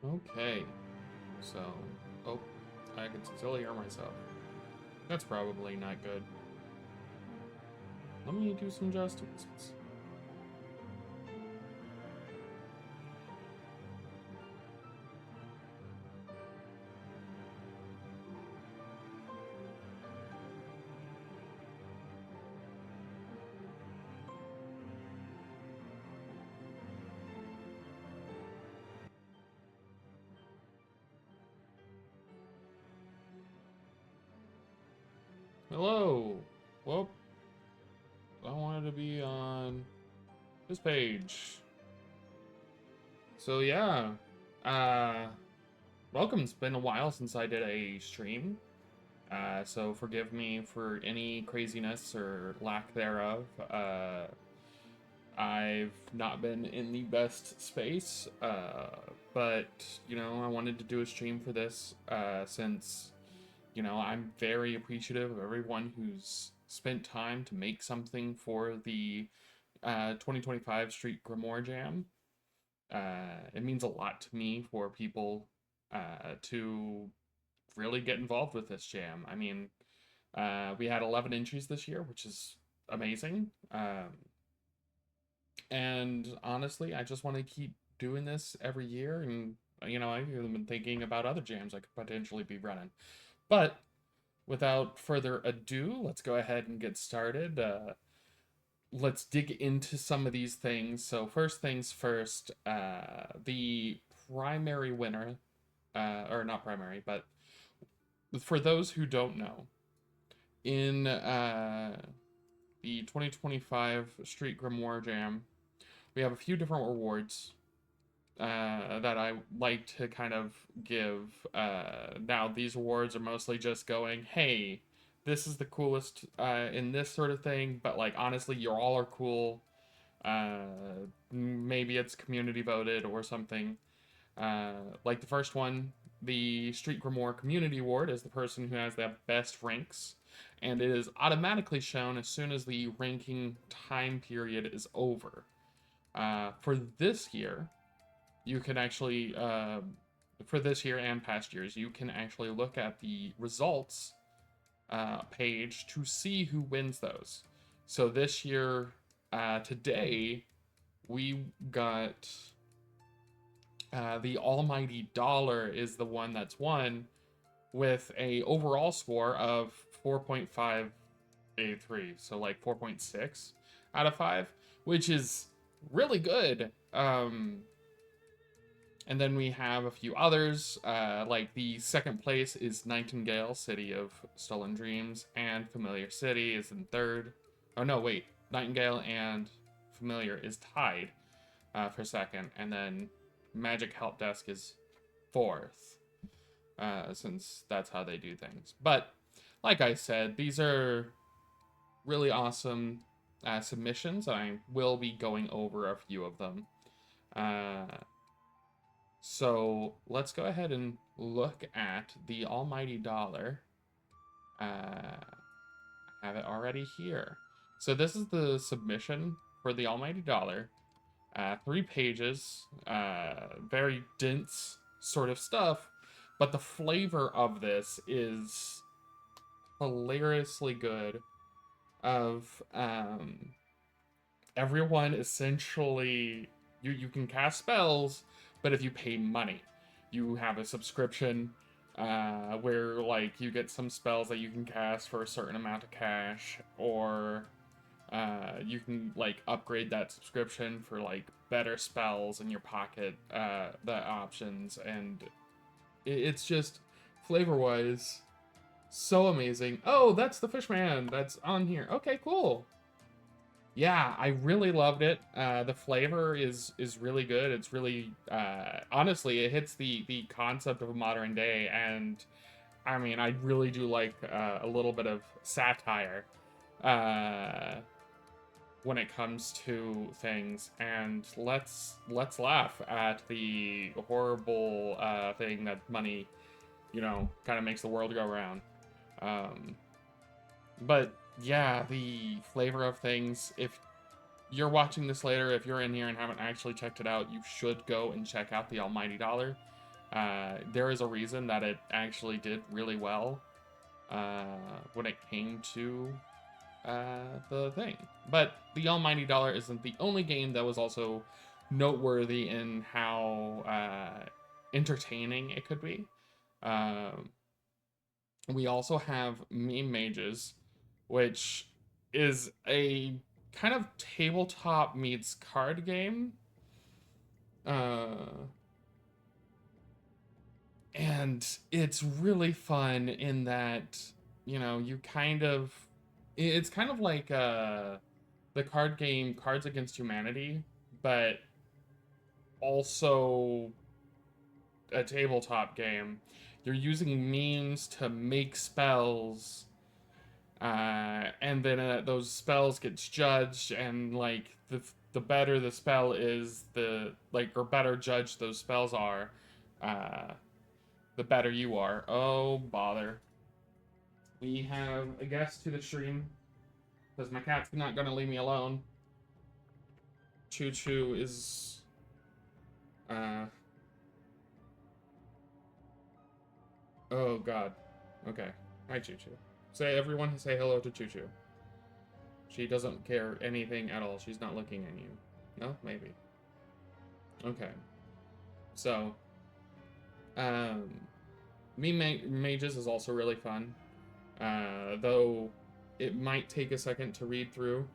Okay, so, oh, I can still hear myself. That's probably not good. Let me do some adjustments. Hello! Well, I wanted to be on this page. So yeah, uh, welcome. It's been a while since I did a stream. So forgive me for any craziness or lack thereof. I've not been in the best space, but, you know, I wanted to do a stream for this, since, you know, I'm very appreciative of everyone who's spent time to make something for the 2025 Street Grimoire Jam. It means a lot to me for people to really get involved with this jam. I mean, we had 11 entries this year, which is amazing. And honestly, I just want to keep doing this every year. And, you know, I've even been thinking about other jams I could potentially be running. But without further ado, let's go ahead and get started. Let's dig into some of these things. So, first things first, the primary winner, or not primary, but for those who don't know, in the 2025 Street Grimoire Jam, we have a few different rewards that I like to kind of give. Now, these awards are mostly just going, hey, this is the coolest in this sort of thing, but like honestly, you all are cool. Maybe it's community voted or something. Like the first one, the Street Grimoire Community Award is the person who has the best ranks, and it is automatically shown as soon as the ranking time period is over. For this year, you can actually, for this year and past years, you can actually look at the results page to see who wins those. So this year, today, we got the Almighty Dollar is the one that's won with a overall score of 4.583, so like 4.6 out of 5, which is really good. And then we have a few others, like the second place is Nightingale, City of Stolen Dreams, and Familiar City is in third. Oh no, wait, Nightingale and Familiar is tied for second, and then Magic Help Desk is fourth, since that's how they do things. But like I said, these are really awesome submissions, and I will be going over a few of them. So let's go ahead and look at the almighty dollar. I have it already here. So this is the submission for the almighty dollar. 3 pages, very dense sort of stuff, but the flavor of this is hilariously good. Of everyone essentially, you can cast spells, but if you pay money, you have a subscription where like you get some spells that you can cast for a certain amount of cash, or you can like upgrade that subscription for like better spells in your pocket, the options, and it's just flavor wise so amazing. Oh, that's the Fishman that's on here. Okay, cool. Yeah, I really loved it. The flavor is really good. It's really honestly, it hits the concept of a modern day, and I mean, I really do like a little bit of satire uh, when it comes to things. And let's laugh at the horrible thing that money, kind of makes the world go round. Um, but yeah, the flavor of things. If you're watching this later, if you're in here and haven't actually checked it out, you should go and check out the Almighty Dollar. There is a reason that it actually did really well uh, when it came to the thing. But the Almighty Dollar isn't the only game that was also noteworthy in how entertaining it could be. Um, we also have Meme Mages, which is a kind of tabletop meets card game. Uh, and it's really fun in that, you kind of. It's kind of like the card game Cards Against Humanity, but also a tabletop game. You're using memes to make spells, and then those spells gets judged, and like the better the spell is, the like or better judged those spells are, uh, the better you are. Oh bother! We have a guest to the stream because my cat's not gonna leave me alone. Choo Choo is uh oh god. Okay. Hi Choo Choo. Say everyone say hello to Choo Choo. She doesn't care anything at all. She's not looking at you. No? Maybe. Okay. So, um, Mages is also really fun. Though it might take a second to read through,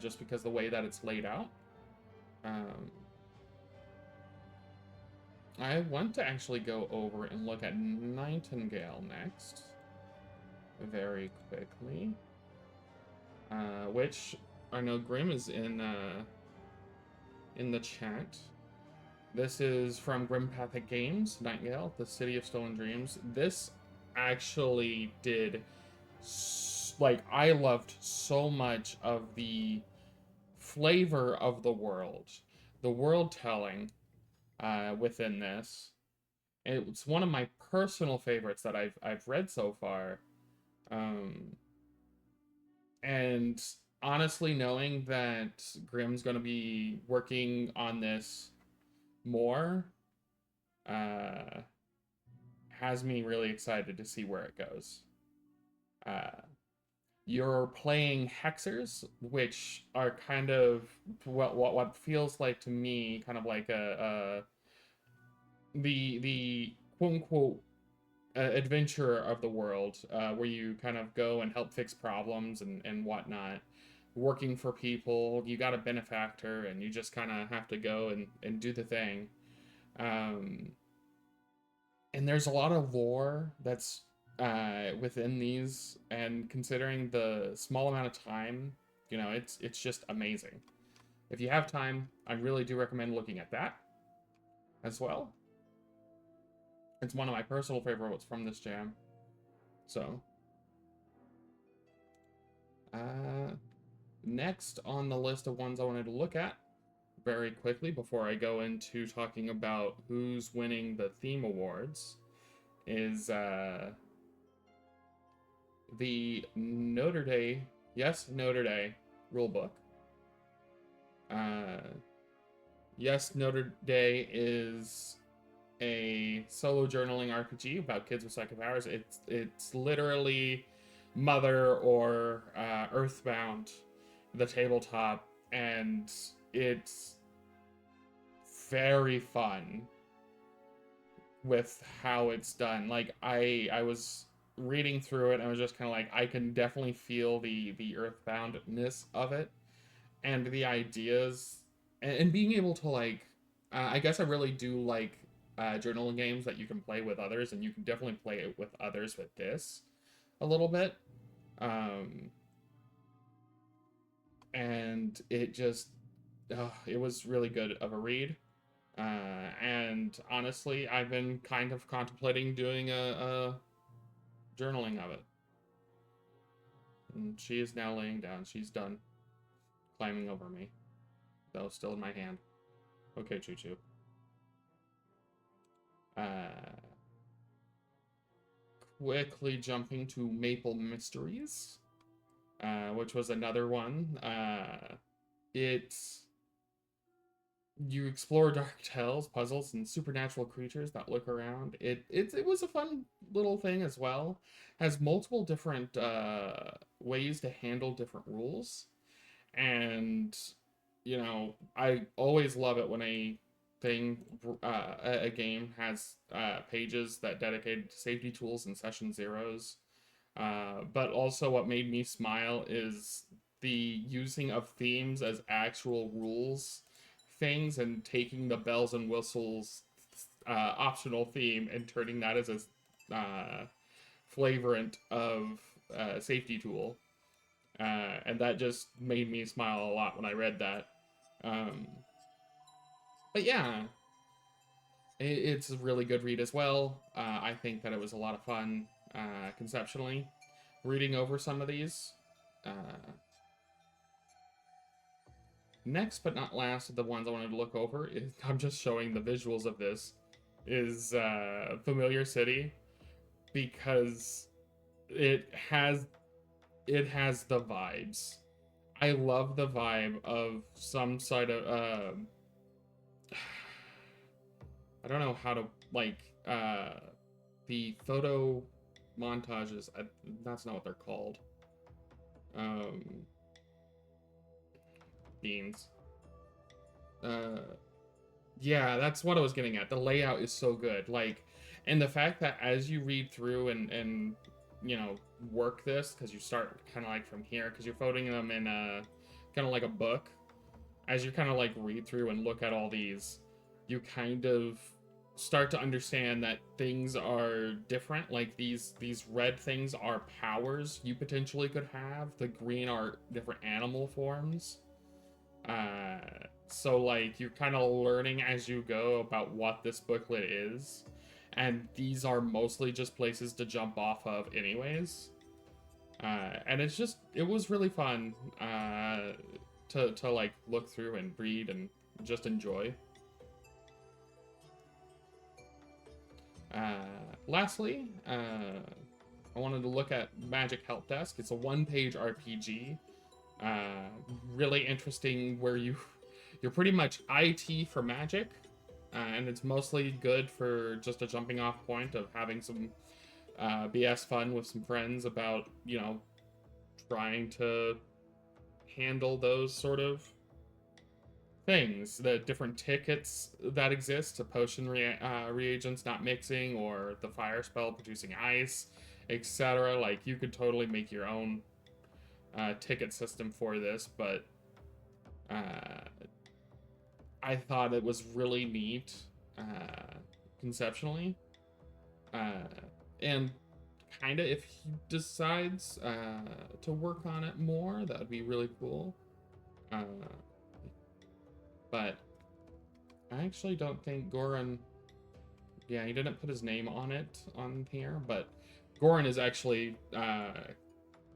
just because the way that it's laid out. Um, I want to actually go over and look at Nightingale next, very quickly. Which I know Grim is in the chat. This is from Grimpathic Games, Nightingale, the City of Stolen Dreams. This actually did, like, I loved so much of the flavor of the world telling within this. It's one of my personal favorites that I've read so far. Um, and honestly, knowing that Grimm's going to be working on this more uh, has me really excited to see where it goes. Uh, you're playing hexers, which are kind of what feels like to me, kind of like the quote unquote adventurer of the world, where you kind of go and help fix problems and whatnot. Working for people, you got a benefactor, and you just kind of have to go and do the thing. Um, and there's a lot of lore that's within these, and considering the small amount of time, it's just amazing. If you have time, I really do recommend looking at that as well. It's one of my personal favorites from this jam. So, next on the list of ones I wanted to look at very quickly before I go into talking about who's winning the theme awards is the Notre Dame, yes, Notre Dame rulebook. Uh, yes, Notre Dame is a solo journaling RPG about kids with psychic powers. It's literally Mother or Earthbound, the tabletop, and it's very fun with how it's done. Like I was reading through it and I was just kind of like I can definitely feel the earthboundness of it and the ideas and being able to like I guess I really do like journaling games that you can play with others, and you can definitely play it with others with this a little bit. Um, and it just it was really good of a read. And honestly, I've been kind of contemplating doing a journaling of it. And she is now laying down. She's done climbing over me, though still in my hand. Okay, Choo Choo. Quickly jumping to Maple Mysteries, which was another one. It's you explore dark tales, puzzles, and supernatural creatures that look around. It was a fun little thing as well. Has multiple different ways to handle different rules, and I always love it when a thing a game has pages that dedicated to safety tools and session zeros. But also, what made me smile is the using of themes as actual rules things and taking the bells and whistles optional theme and turning that as a flavorant of safety tool. And that just made me smile a lot when I read that. Um, but yeah, it's a really good read as well. I think that it was a lot of fun conceptually reading over some of these. Uh, Next but not last of the ones I wanted to look over is I'm just showing the visuals of this is Familiar City, because it has the vibes. I love the vibe of some sort of I don't know how to like the photo montages. That's not what they're called. Um, Beans. Uh, yeah, that's what I was getting at. The layout is so good. Like, and the fact that as you read through and work this, because you start kind of like from here, because you're photoing them in a kind of like a book. As you kind of like read through and look at all these, you kind of start to understand that things are different. Like these red things are powers you potentially could have. The green are different animal forms. Uh, so like you're kind of learning as you go about what this booklet is, and these are mostly just places to jump off of, anyways. And it was really fun to like look through and read and just enjoy. Lastly, I wanted to look at Magic Help Desk. It's a one-page RPG. Really interesting, where you're pretty much IT for Magic, and it's mostly good for just a jumping off point of having some BS fun with some friends about trying to handle those sort of things, the different tickets that exist, the potion reagents not mixing, or the fire spell producing ice, etc. Like, you could totally make your own ticket system for this, but I thought it was really neat conceptually. And kind of, if he decides to work on it more, that would be really cool. But I actually don't think Goran. Yeah, he didn't put his name on it on here, but Goran is actually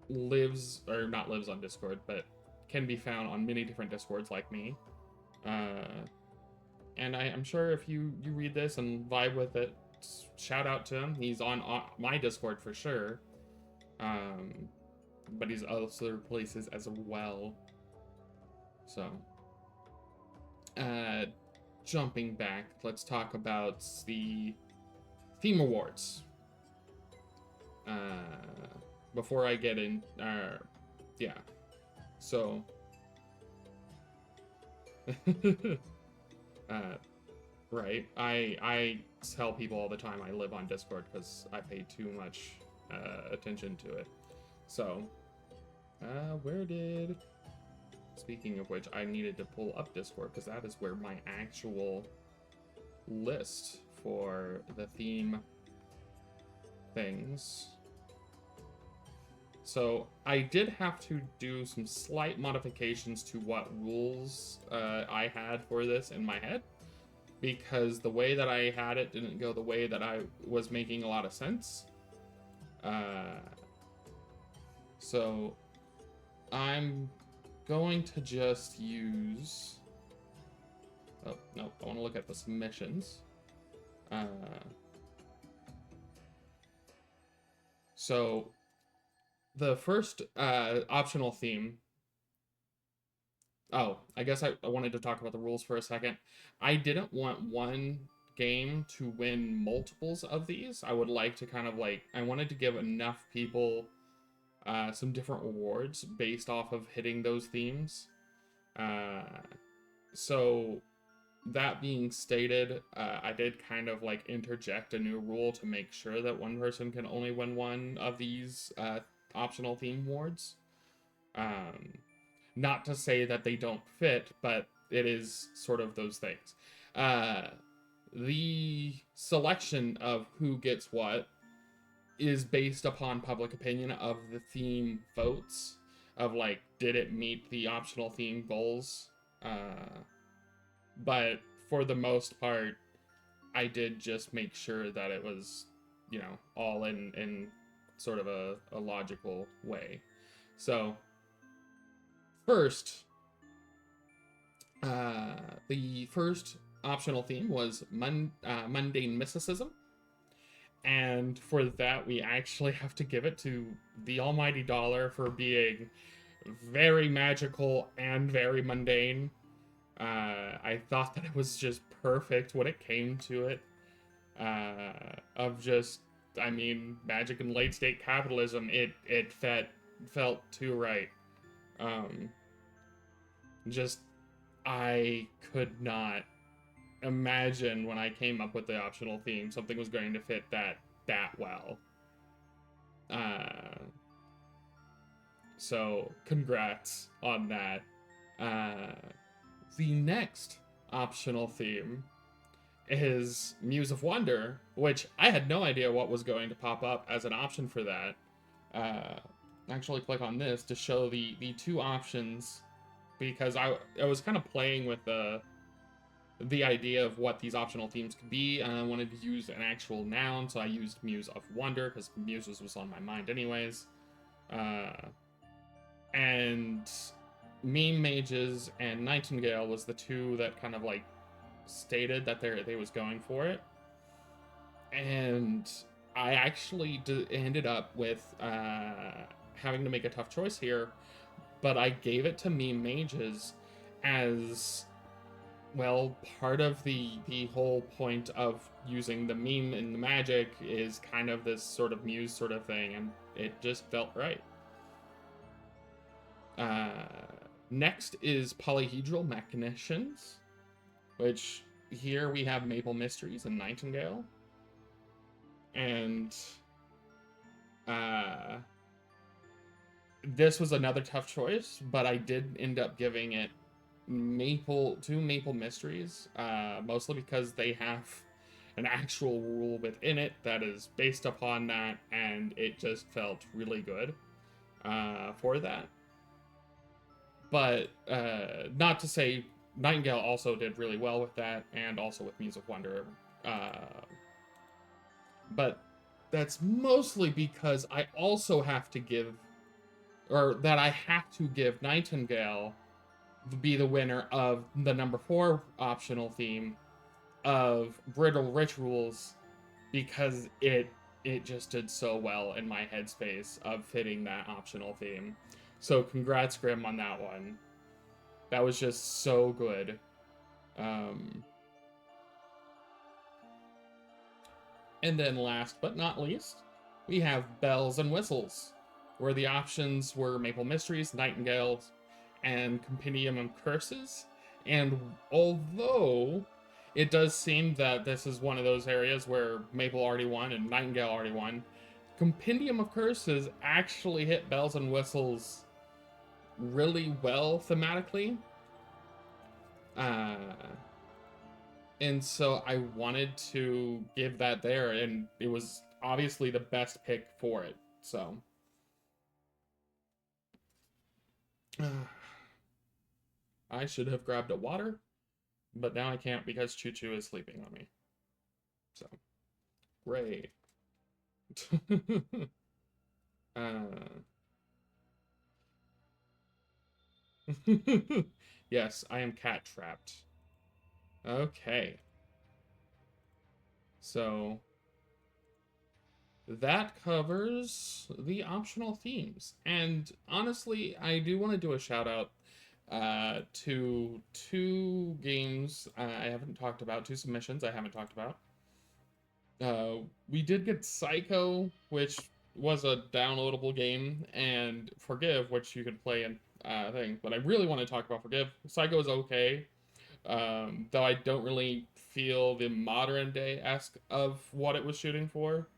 lives, or not lives on Discord, but can be found on many different Discords like me. Uh, and I'm sure if you read this and vibe with it, shout out to him. He's on my Discord for sure. Um, but he's other places as well. So, uh, jumping back, let's talk about the theme awards. Before I get in, yeah. So, right. I tell people all the time I live on Discord because I pay too much attention to it. So, where did? Speaking of which, I needed to pull up Discord because that is where my actual list for the theme things. So I did have to do some slight modifications to what rules I had for this in my head, because the way that I had it didn't go the way that I was making a lot of sense. So I'm going to just use... Oh, no, I want to look at the submissions. So the first optional theme... Oh, I guess I wanted to talk about the rules for a second. I didn't want one game to win multiples of these. I would like to kind of like... I wanted to give enough people some different awards based off of hitting those themes. So that being stated, I did kind of like interject a new rule to make sure that one person can only win one of these optional theme awards. Not to say that they don't fit, but it is sort of those things. The selection of who gets what is based upon public opinion of the theme votes, of like, did it meet the optional theme goals? But for the most part, I did just make sure that it was, you know, all in sort of a logical way. So, first, the first optional theme was mundane mysticism. And for that, we actually have to give it to the almighty dollar for being very magical and very mundane. I thought that it was just perfect when it came to it. Of just, I mean, magic and late state capitalism, it felt too right. Just, I could not imagine when I came up with the optional theme something was going to fit that well. So congrats on that. The next optional theme is Muse of Wonder, which I had no idea what was going to pop up as an option for that. Actually click on this to show the two options, because I was kind of playing with the idea of what these optional themes could be, and I wanted to use an actual noun, so I used Muse of Wonder, because Muses was on my mind anyways. And Meme Mages and Nightingale was the two that kind of like stated that they was going for it. And I actually ended up with having to make a tough choice here, but I gave it to Meme Mages as... well, part of the whole point of using the meme in the magic is kind of this sort of muse sort of thing, and it just felt right. Next is Polyhedral Mechanicians, which here we have Maple Mysteries and Nightingale. And this was another tough choice, but I did end up giving it Maple Mysteries, mostly because they have an actual rule within it that is based upon that, and it just felt really good for that. But not to say Nightingale also did really well with that, and also with Muse of Wonder. But that's mostly because I also have to give, or that I have to give Nightingale be the winner of the number 4 optional theme of Brittle Rituals, because it just did so well in my headspace of fitting that optional theme. So congrats, Grim, on that one. That was just so good. Um, and then last but not least, we have Bells and Whistles, where the options were Maple Mysteries, Nightingales, and Compendium of Curses. And although it does seem that this is one of those areas where Maple already won and Nightingale already won, Compendium of Curses actually hit Bells and Whistles really well thematically. Uh, and so I wanted to give that there, and it was obviously the best pick for it. So I should have grabbed a water, but now I can't because Choo Choo is sleeping on me. So great. uh, yes, I am cat trapped. Okay. So that covers the optional themes. And honestly, I do want to do a shout out to 2 games I haven't talked about, 2 submissions I haven't talked about. We did get Psycho, which was a downloadable game, and Forgive, which you could play in thing. But I really want to talk about Forgive. Psycho is okay, though I don't really feel the modern day esque of what it was shooting for.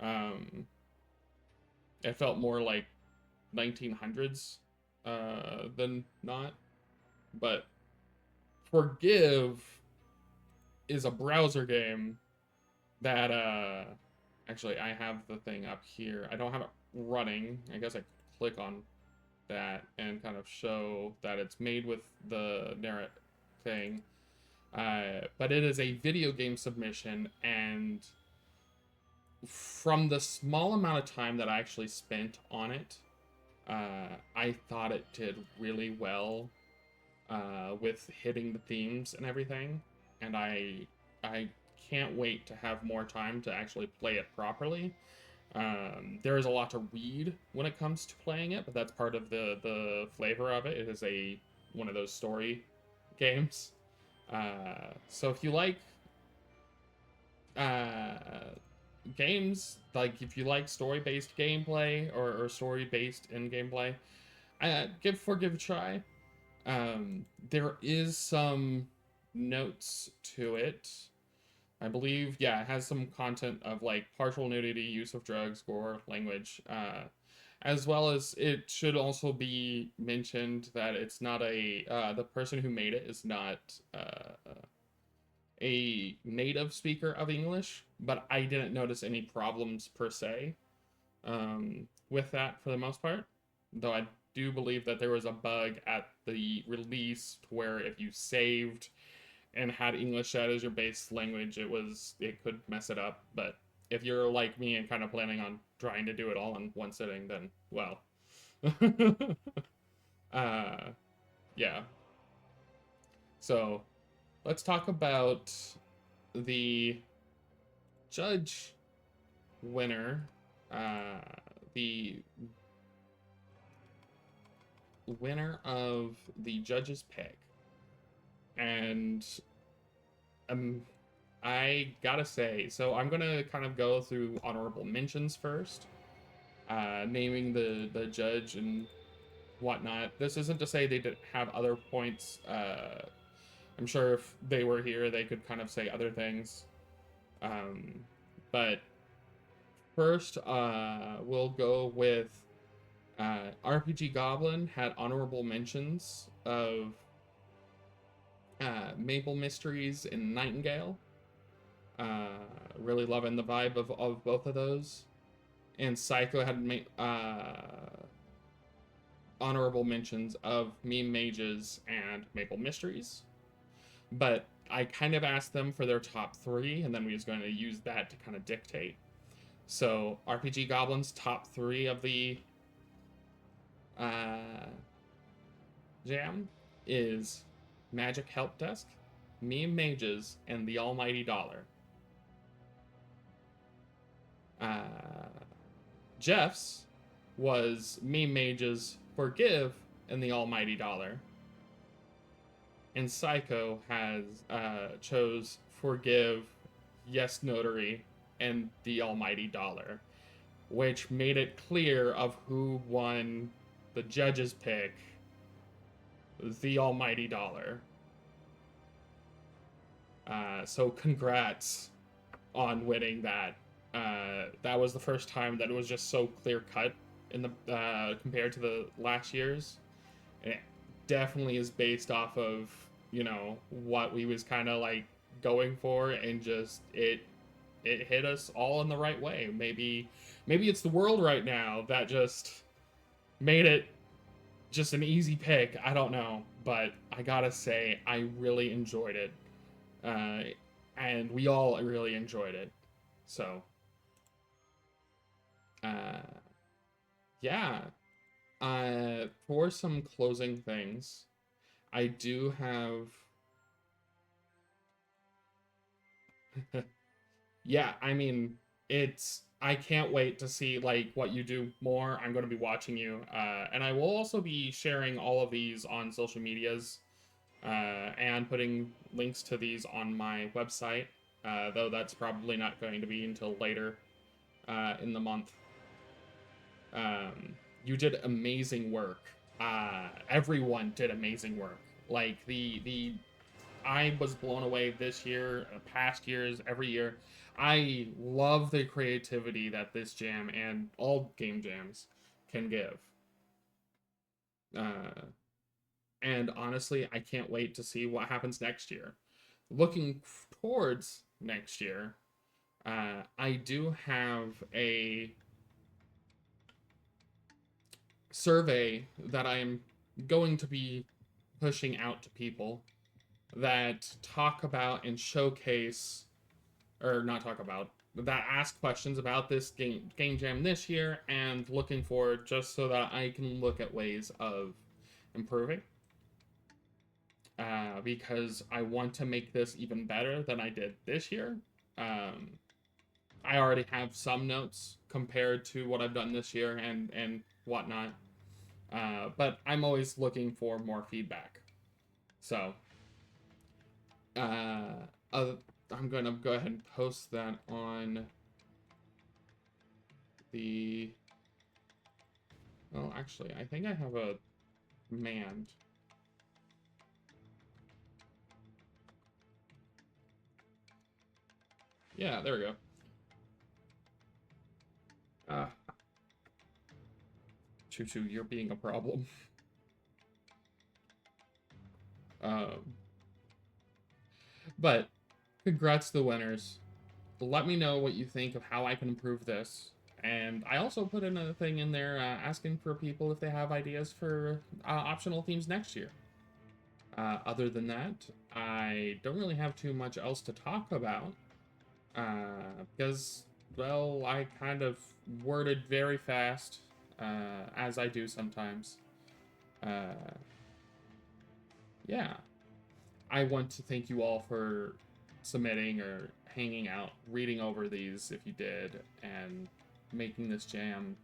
Um, it felt more like 1900s than not. But Forgive is a browser game that actually I have the thing up here. I don't have it running. I guess I click on that and kind of show that it's made with the Narrat thing. But it is a video game submission, and from the small amount of time that I actually spent on it, I thought it did really well with hitting the themes and everything, and I can't wait to have more time to actually play it properly. There is a lot to read when it comes to playing it, but that's part of the flavor of it. It is a one of those story games. So if you like uh, games, like if you like story-based gameplay or story-based in gameplay, give Forgive a try. There is some notes to it. I believe, yeah, it has some content of like partial nudity, use of drugs, gore, language, as well as it should also be mentioned that it's not the person who made it is not a native speaker of English, but I didn't notice any problems per se with that for the most part. Though I do believe that there was a bug at the release where if you saved and had English as your base language, it could mess it up. But if you're like me and kind of planning on trying to do it all in one sitting, then well, uh, yeah. So let's talk about the judge winner, uh, the winner of the judge's pick, and um, I gotta say, so I'm gonna kind of go through honorable mentions first, naming the judge and whatnot. This isn't to say they didn't have other points. I'm sure if they were here, they could kind of say other things. But first, we'll go with RPG Goblin had honorable mentions of Maple Mysteries and Nightingale. Really loving the vibe of both of those. And Psycho had honorable mentions of Meme Mages and Maple Mysteries. But I kind of asked them for their top 3, and then we was going to use that to kind of dictate. So RPG Goblin's top 3 of the jam is Magic Help Desk, Meme Mages, and the Almighty Dollar. Jeff's was Meme Mages, Forgive, and the Almighty Dollar. And Psycho has chose Forgive, Yes Notary, and the Almighty Dollar, which made it clear of who won the judge's pick, the Almighty Dollar. So congrats on winning that. That was the first time that it was just so clear cut in the compared to the last year's. And it definitely is based off of, you know, what we was kind of like going for, and just it hit us all in the right way. Maybe it's the world right now that just made it just an easy pick. I don't know, but I gotta say I really enjoyed it, and we all really enjoyed it. So, uh, yeah. For some closing things, I do have. Yeah, I mean, I can't wait to see like what you do more. I'm going to be watching you, and I will also be sharing all of these on social medias, and putting links to these on my website. Though that's probably not going to be until later in the month. You did amazing work. Everyone did amazing work. Like I was blown away this year, past years, every year. I love the creativity that this jam and all game jams can give. Uh, and honestly, I can't wait to see what happens next year. Looking towards next year, I do have a survey that I'm going to be pushing out to people that talk about and showcase, or not talk about, that ask questions about this game jam this year, and looking forward, just so that I can look at ways of improving. Because I want to make this even better than I did this year. I already have some notes compared to what I've done this year and whatnot. But I'm always looking for more feedback. So, I'm going to go ahead and post that on the... Well, actually, I think I have a command. Yeah, there we go. Choo-choo, you're being a problem. But congrats to the winners. Let me know what you think of how I can improve this. And I also put in a thing in there asking for people if they have ideas for optional themes next year. Other than that, I don't really have too much else to talk about. Because, well, I kind of worded very fast, as I do sometimes. Yeah. I want to thank you all for submitting or hanging out, reading over these if you did, and making this jam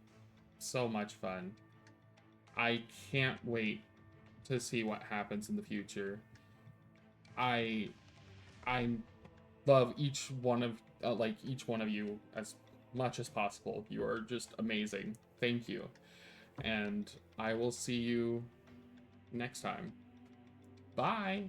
so much fun. I can't wait to see what happens in the future. I love each one of each one of you as much as possible. You are just amazing. Thank you. And I will see you next time. Bye.